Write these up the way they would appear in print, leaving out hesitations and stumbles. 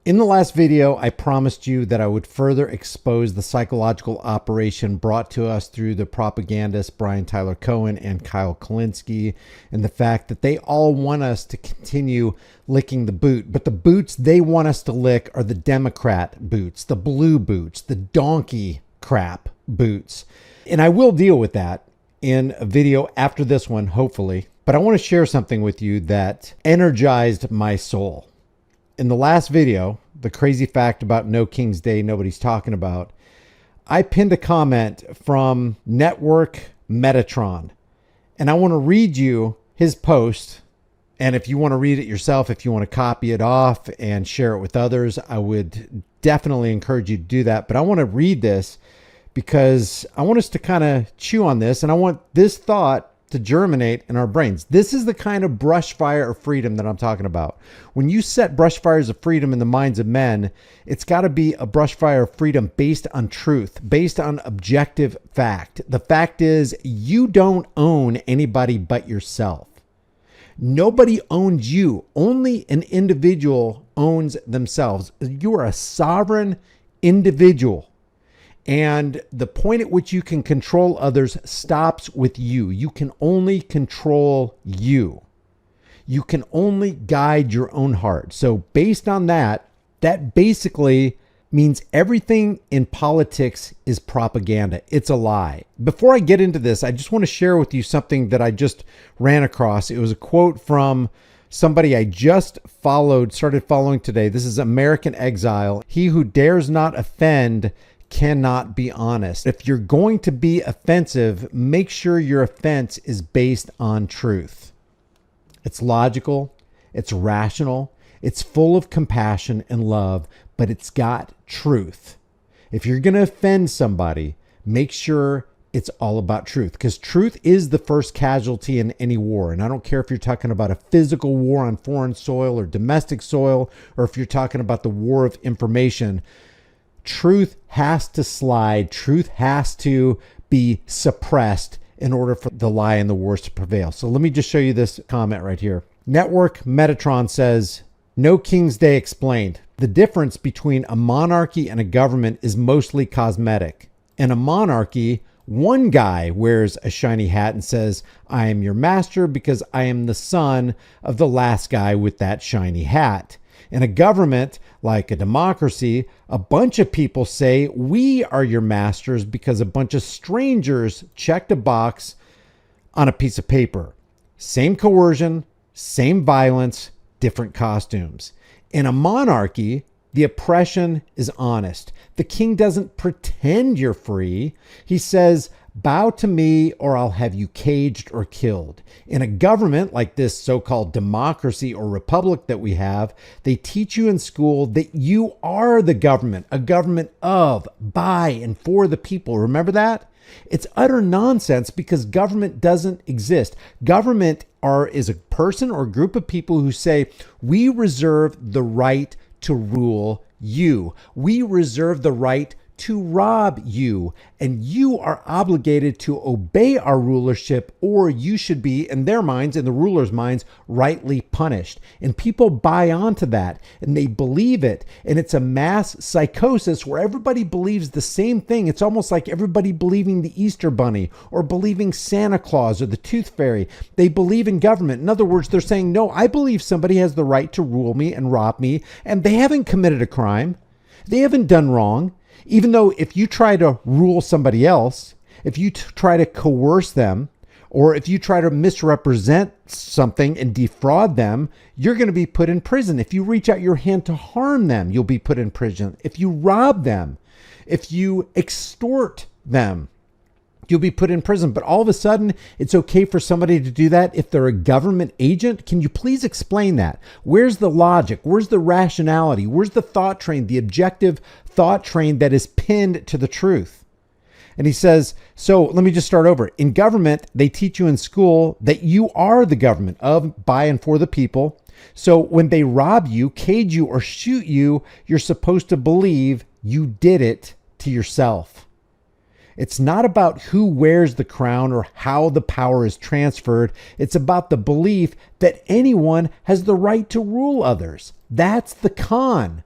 In the last video, I promised you that I would further expose the psychological operation brought to us through the propagandists Brian Tyler Cohen and Kyle Kulinski, and the fact that they all want us to continue licking the boot. But the boots they want us to lick are the Democrat boots, the blue boots, the donkey crap boots. And I will deal with that in a video after this one, hopefully. But I want to share something with you that energized my soul. In the last video, the crazy fact about No King's Day nobody's talking about, I pinned a comment from Network Metatron. And I want to read you his post. And if you want to read it yourself, if you want to copy it off and share it with others, I would definitely encourage you to do that. But I want to read this because I want us to kind of chew on this. And I want this thought to germinate in our brains. This is the kind of brush fire of freedom that I'm talking about. When you set brush fires of freedom in the minds of men, it's got to be a brush fire of freedom based on truth, based on objective fact. The fact is, you don't own anybody but yourself. Nobody owns you. Only an individual owns themselves. You are a sovereign individual. And the point at which you can control others stops with you. You can only control you. You can only guide your own heart. So based on that, that basically means everything in politics is propaganda. It's a lie. Before I get into this, I just want to share with you something that I just ran across. It was a quote from somebody I just started following today. This is American Exile. He who dares not offend cannot be honest. If you're going to be offensive, make sure your offense is based on truth. It's logical, it's rational, it's full of compassion and love, but it's got truth. If you're going to offend somebody, make sure it's all about truth, because truth is the first casualty in any war. And I don't care if you're talking about a physical war on foreign soil or domestic soil, or if you're talking about the war of information. Truth has to slide. Truth has to be suppressed in order for the lie and the wars to prevail. So let me just show you this comment right here. Network Metatron says, No King's Day explained. The difference between a monarchy and a government is mostly cosmetic. In a monarchy, one guy wears a shiny hat and says, I am your master because I am the son of the last guy with that shiny hat. In a government, like a democracy, a bunch of people say, we are your masters because a bunch of strangers checked a box on a piece of paper. Same coercion, same violence, different costumes. In a monarchy, the oppression is honest. The king doesn't pretend you're free. He says, bow to me or I'll have you caged or killed. In a government like this so-called democracy or republic that we have, they teach you in school that you are the government, a government of, by, and for the people. Remember that? It's utter nonsense because government doesn't exist. Government is a person or group of people who say, we reserve the right to rule you. We reserve the right to rob you, and you are obligated to obey our rulership, or you should be, in their minds, in the ruler's minds, rightly punished. And people buy onto that, and they believe it, and it's a mass psychosis where everybody believes the same thing. It's almost like everybody believing the Easter Bunny, or believing Santa Claus, or the Tooth Fairy. They believe in government. In other words, they're saying, no, I believe somebody has the right to rule me and rob me, and they haven't committed a crime. They haven't done wrong. Even though if you try to rule somebody else, if you try to coerce them, or if you try to misrepresent something and defraud them, you're going to be put in prison. If you reach out your hand to harm them, you'll be put in prison. If you rob them, if you extort them, you'll be put in prison. But all of a sudden, it's okay for somebody to do that if they're a government agent? Can you please explain that? Where's the logic? Where's the rationality? Where's the thought train, the objective thought train that is pinned to the truth? And he says, so let me just start over. In government, they teach you in school that you are the government of, by, and for the people. So when they rob you, cage you, or shoot you, you're supposed to believe you did it to yourself. It's not about who wears the crown or how the power is transferred. It's about the belief that anyone has the right to rule others. That's the con.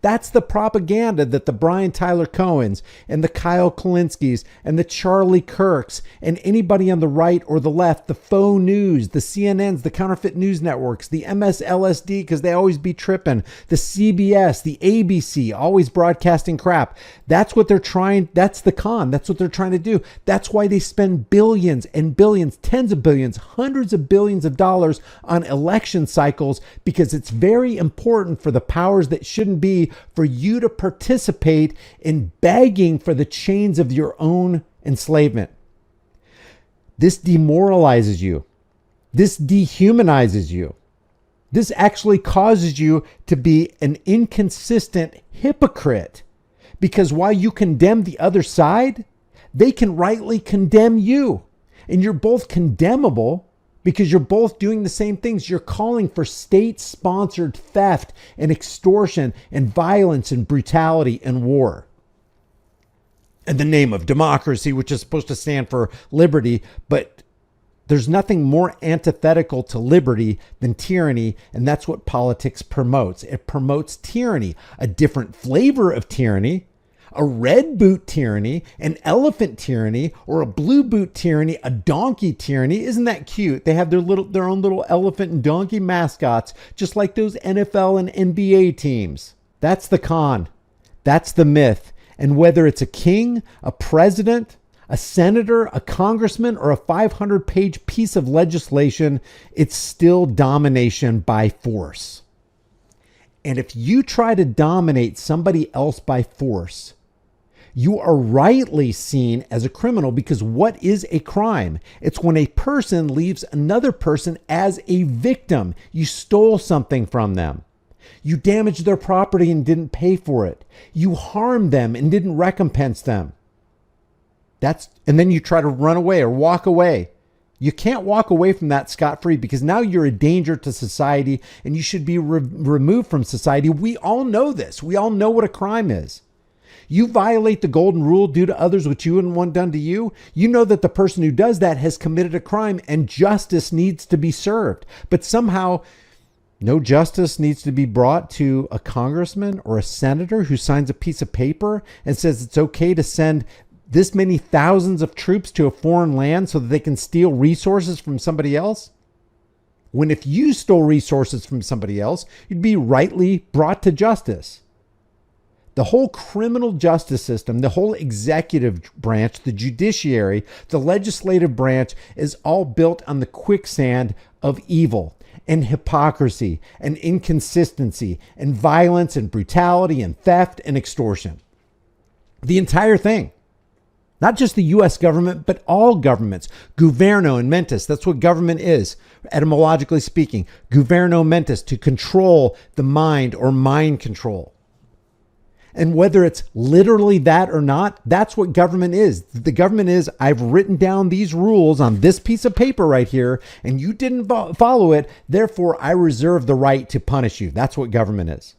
That's the propaganda that the Brian Tyler Cohens and the Kyle Kalinskis and the Charlie Kirks and anybody on the right or the left, the faux news, the CNNs, the counterfeit news networks, the MSLSD, because they always be tripping, the CBS, the ABC, always broadcasting crap. That's what they're trying. That's the con. That's what they're trying to do. That's why they spend billions and billions, tens of billions, hundreds of billions of dollars on election cycles, because it's very important for the powers that shouldn't be for you to participate in begging for the chains of your own enslavement. This demoralizes you. This dehumanizes you. This actually causes you to be an inconsistent hypocrite, because while you condemn the other side, they can rightly condemn you. And you're both condemnable because you're both doing the same things. You're calling for state-sponsored theft and extortion and violence and brutality and war in the name of democracy, which is supposed to stand for liberty. But there's nothing more antithetical to liberty than tyranny, and that's what politics promotes. It promotes tyranny, a different flavor of tyranny, a red boot tyranny, an elephant tyranny, or a blue boot tyranny, a donkey tyranny. Isn't that cute? They have their own little elephant and donkey mascots, just like those NFL and NBA teams. That's the con. That's the myth. And whether it's a king, a president, a senator, a congressman, or a 500-page piece of legislation, it's still domination by force. And if you try to dominate somebody else by force, you are rightly seen as a criminal, because what is a crime? It's when a person leaves another person as a victim. You stole something from them. You damaged their property and didn't pay for it. You harmed them and didn't recompense them. And then you try to run away or walk away. You can't walk away from that scot-free, because now you're a danger to society and you should be removed from society. We all know this. We all know what a crime is. You violate the golden rule, do to others what you wouldn't want done to you. You know that the person who does that has committed a crime and justice needs to be served. But somehow no justice needs to be brought to a congressman or a senator who signs a piece of paper and says it's okay to send this many thousands of troops to a foreign land so that they can steal resources from somebody else. When if you stole resources from somebody else, you'd be rightly brought to justice. The whole criminal justice system, the whole executive branch, the judiciary, the legislative branch is all built on the quicksand of evil and hypocrisy and inconsistency and violence and brutality and theft and extortion. The entire thing. Not just the U.S. government, but all governments. Governo and mentis, that's what government is, etymologically speaking. Governo mentis, to control the mind or mind control. And whether it's literally that or not, that's what government is. The government is, I've written down these rules on this piece of paper right here, and you didn't follow it. Therefore, I reserve the right to punish you. That's what government is.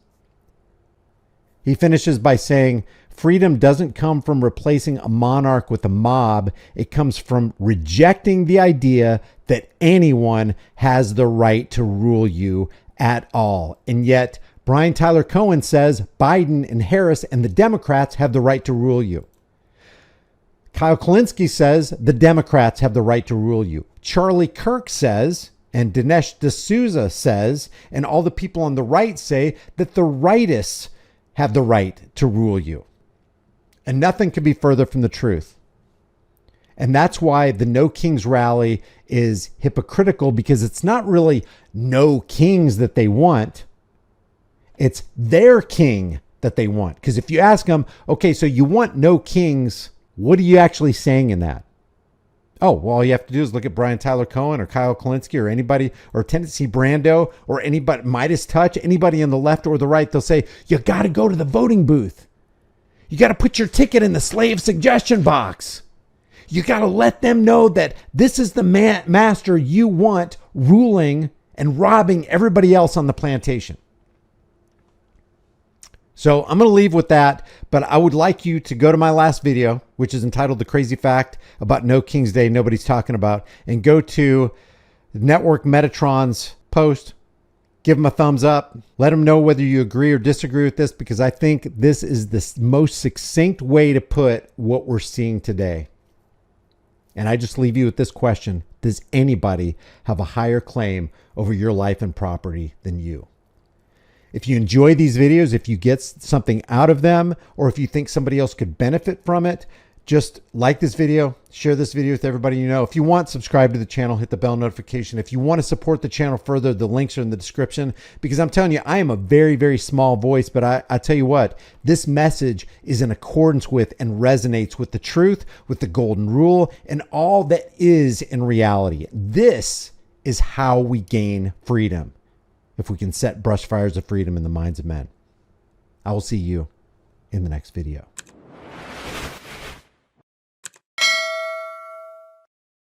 He finishes by saying, freedom doesn't come from replacing a monarch with a mob. It comes from rejecting the idea that anyone has the right to rule you at all. And yet, Brian Tyler Cohen says Biden and Harris and the Democrats have the right to rule you. Kyle Kalinske says the Democrats have the right to rule you. Charlie Kirk says, and Dinesh D'Souza says, and all the people on the right say that the rightists have the right to rule you. And nothing could be further from the truth. And that's why the No Kings rally is hypocritical, because it's not really no kings that they want. It's their king that they want. Because if you ask them, okay, so you want no kings, what are you actually saying in that? Oh, well, all you have to do is look at Brian Tyler Cohen or Kyle Kalinske or anybody, or Tennessee Brando or anybody, Midas Touch, anybody on the left or the right. They'll say, you got to go to the voting booth. You got to put your ticket in the slave suggestion box. You got to let them know that this is the master you want ruling and robbing everybody else on the plantation. So I'm going to leave with that, but I would like you to go to my last video, which is entitled The Crazy Fact About No King's Day Nobody's Talking About, and go to Network Metatron's post Give them a thumbs up. Let them know whether you agree or disagree with this, because I think this is the most succinct way to put what we're seeing today. And I just leave you with this question. Does anybody have a higher claim over your life and property than you? If you enjoy these videos, if you get something out of them, or if you think somebody else could benefit from it, just like this video, share this video with everybody you know. If you want, subscribe to the channel, hit the bell notification. If you want to support the channel further, the links are in the description, because I'm telling you, I am a very, very small voice, but I tell you what, this message is in accordance with and resonates with the truth, with the golden rule, and all that is in reality. This is how we gain freedom, if we can set brush fires of freedom in the minds of men. I will see you in the next video.